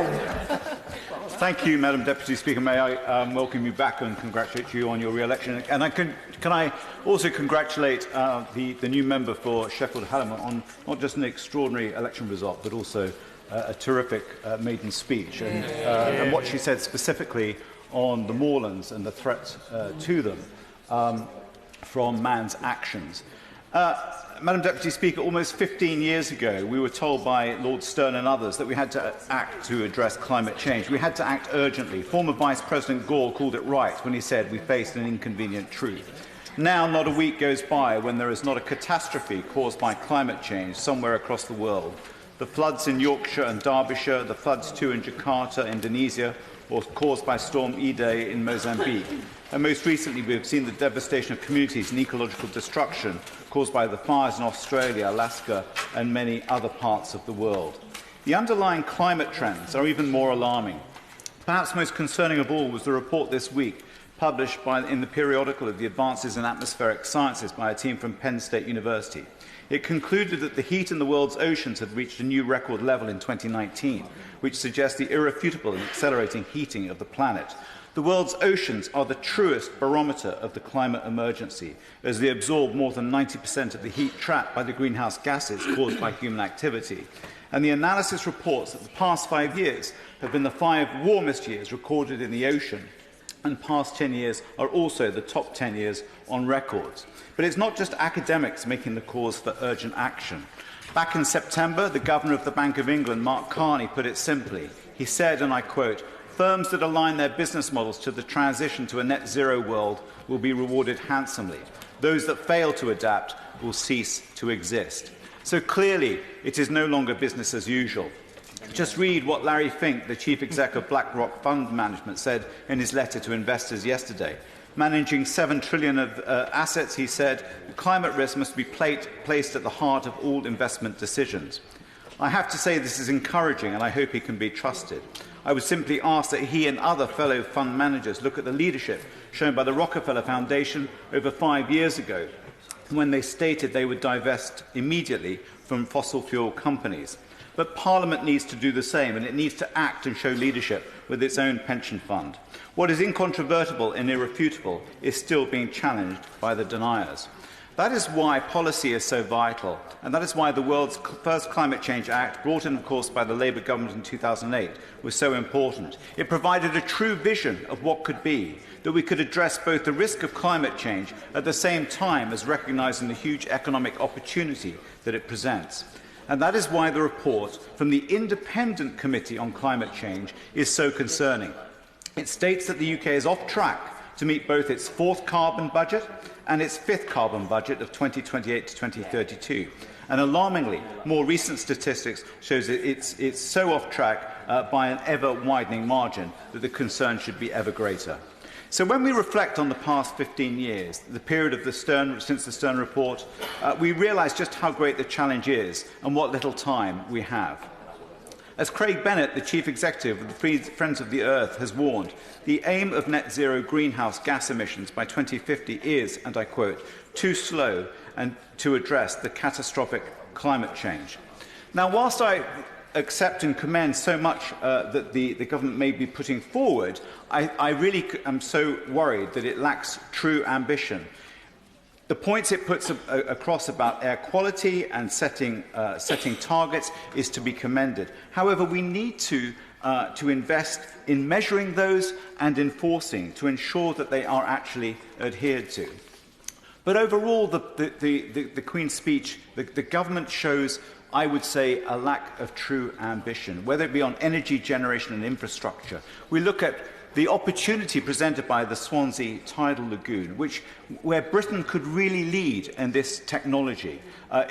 Gwen. Thank you, Madam Deputy Speaker. May I welcome you back and congratulate you on your re-election. And can I also congratulate the new member for Sheffield Hallam on not just an extraordinary election result, but also a terrific maiden speech and what she said specifically on the moorlands and the threat to them from man's actions. Madam Deputy Speaker, almost 15 years ago, we were told by Lord Stern and others that we had to act to address climate change. We had to act urgently. Former Vice President Gore called it right when he said we faced an inconvenient truth. Now, not a week goes by when there is not a catastrophe caused by climate change somewhere across the world. The floods in Yorkshire and Derbyshire, the floods too in Jakarta, Indonesia, or caused by Storm Idai in Mozambique. And most recently, we have seen the devastation of communities and ecological destruction caused by the fires in Australia, Alaska, and many other parts of the world. The underlying climate trends are even more alarming. Perhaps most concerning of all was the report this week published in the periodical of the Advances in Atmospheric Sciences by a team from Penn State University. It concluded that the heat in the world's oceans had reached a new record level in 2019, which suggests the irrefutable and accelerating heating of the planet. The world's oceans are the truest barometer of the climate emergency, as they absorb more than 90% of the heat trapped by the greenhouse gases caused by human activity. And the analysis reports that the past 5 years have been the 5 warmest years recorded in the ocean, and past 10 years are also the top 10 years on records. But it's not just academics making the cause for urgent action. Back in September, the Governor of the Bank of England, Mark Carney, put it simply. He said, and I quote, "Firms that align their business models to the transition to a net zero world will be rewarded handsomely. Those that fail to adapt will cease to exist." So clearly, it is no longer business as usual. Just read what Larry Fink, the Chief Exec of BlackRock Fund Management, said in his letter to investors yesterday. Managing $7 trillion of assets, he said, climate risk must be placed at the heart of all investment decisions. I have to say this is encouraging, and I hope he can be trusted. I would simply ask that he and other fellow fund managers look at the leadership shown by the Rockefeller Foundation over 5 years ago, when they stated they would divest immediately from fossil fuel companies. But Parliament needs to do the same, and it needs to act and show leadership with its own pension fund. What is incontrovertible and irrefutable is still being challenged by the deniers. That is why policy is so vital, and that is why the world's first Climate Change Act, brought in, of course, by the Labour government in 2008, was so important. It provided a true vision of what could be, that we could address both the risk of climate change at the same time as recognising the huge economic opportunity that it presents. And that is why the report from the Independent Committee on Climate Change is so concerning. It states that the UK is off track to meet both its 4th carbon budget and its 5th carbon budget of 2028 to 2032. And alarmingly, more recent statistics shows that it's so off track by an ever-widening margin that the concern should be ever greater. So when we reflect on the past 15 years, the period of since the Stern report, we realise just how great the challenge is and what little time we have. As Craig Bennett, the Chief Executive of the Friends of the Earth, has warned, the aim of net zero greenhouse gas emissions by 2050 is, and I quote, too slow and to address the catastrophic climate change. Now, whilst I accept and commend so much that the government may be putting forward, I really am so worried that it lacks true ambition. The points it puts across about air quality and setting targets is to be commended. However, we need to invest in measuring those and enforcing to ensure that they are actually adhered to. But overall, the Queen's speech, the government shows, I would say, a lack of true ambition, whether it be on energy generation and infrastructure. We look at the opportunity presented by the Swansea tidal lagoon, where Britain could really lead in this technology,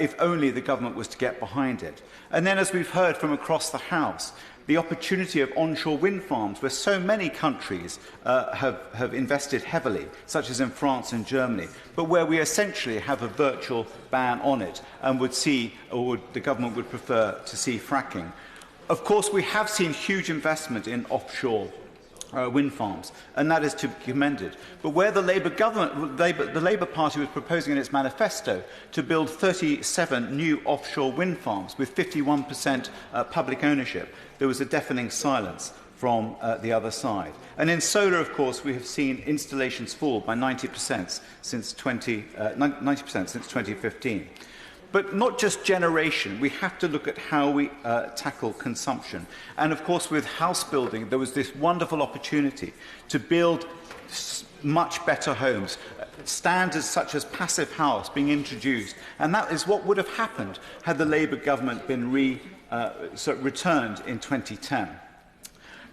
if only the government was to get behind it. And then, as we've heard from across the House, the opportunity of onshore wind farms, where so many countries have invested heavily, such as in France and Germany, but where we essentially have a virtual ban on it and the government would prefer to see fracking. Of course, we have seen huge investment in offshore wind farms, and that is to be commended. But where the the Labour Party was proposing in its manifesto to build 37 new offshore wind farms with 51% public ownership, there was a deafening silence from the other side. And in solar, of course, we have seen installations fall by 90% since 2015. But not just generation, we have to look at how we tackle consumption. And of course, with house building, there was this wonderful opportunity to build much better homes, standards such as passive house being introduced. And that is what would have happened had the Labour government been returned in 2010.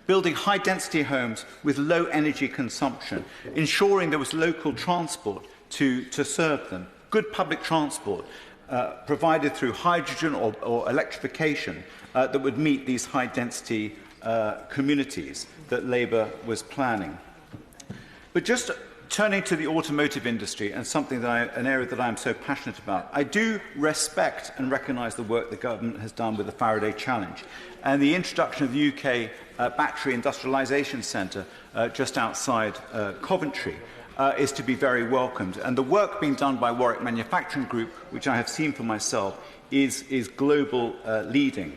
Building high-density homes with low energy consumption, ensuring there was local transport to serve them, good public transport, provided through hydrogen or electrification that would meet these high-density communities that Labour was planning. But just turning to the automotive industry, and an area that I am so passionate about, I do respect and recognise the work the government has done with the Faraday Challenge and the introduction of the UK Battery Industrialisation Centre just outside Coventry. Is to be very welcomed. And the work being done by Warwick Manufacturing Group, which I have seen for myself, is global leading.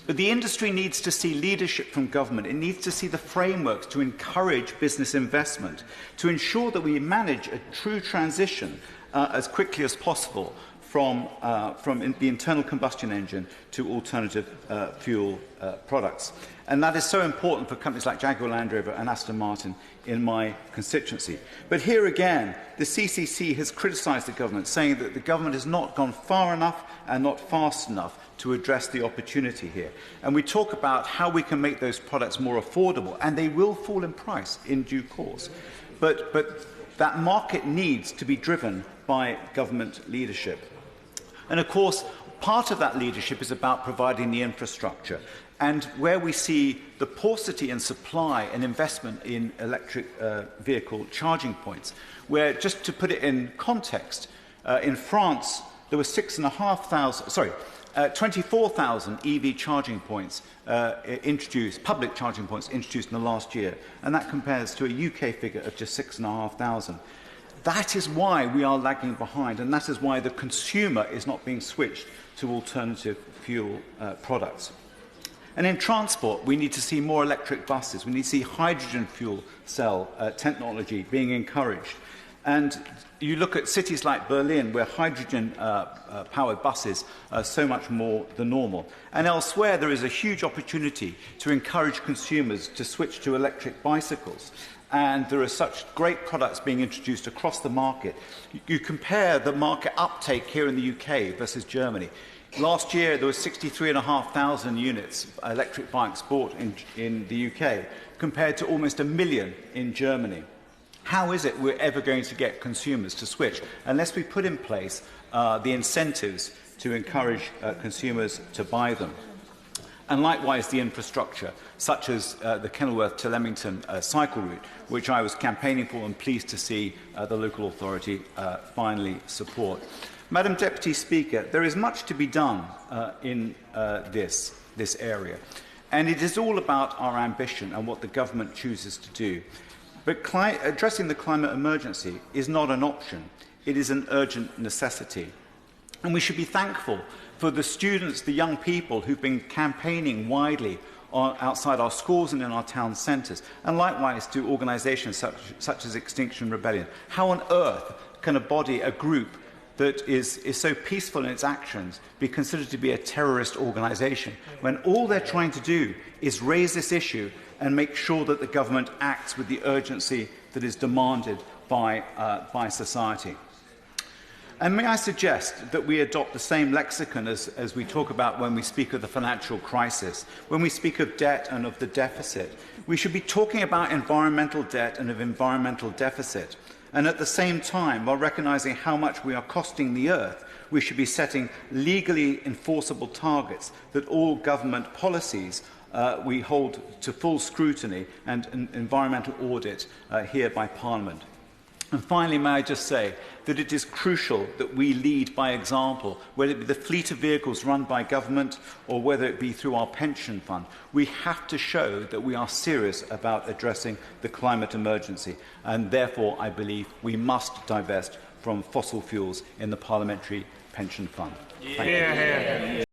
But the industry needs to see leadership from government. It needs to see the frameworks to encourage business investment, to ensure that we manage a true transition as quickly as possible from the internal combustion engine to alternative fuel products. And that is so important for companies like Jaguar Land Rover and Aston Martin in my constituency. But here again, the CCC has criticised the government, saying that the government has not gone far enough and not fast enough to address the opportunity here. And we talk about how we can make those products more affordable, and they will fall in price in due course. But that market needs to be driven by government leadership. And of course, part of that leadership is about providing the infrastructure. And where we see the paucity in supply and investment in electric vehicle charging points, where, just to put it in context, in France there were 24,000 EV charging points public charging points introduced in the last year, and that compares to a UK figure of just 6,500. That is why we are lagging behind, and that is why the consumer is not being switched to alternative fuel products. And in transport, we need to see more electric buses. We need to see hydrogen fuel cell technology being encouraged. And you look at cities like Berlin, where hydrogen-powered buses are so much more than normal. And elsewhere, there is a huge opportunity to encourage consumers to switch to electric bicycles. And there are such great products being introduced across the market. You compare the market uptake here in the UK versus Germany. Last year, there were 63,500 units electric bikes bought in the UK, compared to almost 1 million in Germany. How is it we're ever going to get consumers to switch unless we put in place the incentives to encourage consumers to buy them? And likewise, the infrastructure, such as the Kenilworth to Leamington cycle route, which I was campaigning for and pleased to see the local authority finally support. Madam Deputy Speaker, there is much to be done in this area, and it is all about our ambition and what the government chooses to do. But addressing the climate emergency is not an option. It is an urgent necessity. And we should be thankful for the students, the young people who've been campaigning widely outside our schools and in our town centres, and likewise to organisations such as Extinction Rebellion. How on earth can a group that is so peaceful in its actions be considered to be a terrorist organisation, when all they're trying to do is raise this issue and make sure that the government acts with the urgency that is demanded by society? And may I suggest that we adopt the same lexicon as we talk about when we speak of the financial crisis, when we speak of debt and of the deficit. We should be talking about environmental debt and of environmental deficit. And at the same time, while recognising how much we are costing the earth, we should be setting legally enforceable targets that all government policies we hold to full scrutiny and an environmental audit here by Parliament. And finally, may I just say that it is crucial that we lead by example, whether it be the fleet of vehicles run by government or whether it be through our pension fund. We have to show that we are serious about addressing the climate emergency, and therefore I believe we must divest from fossil fuels in the Parliamentary Pension Fund. Thank you.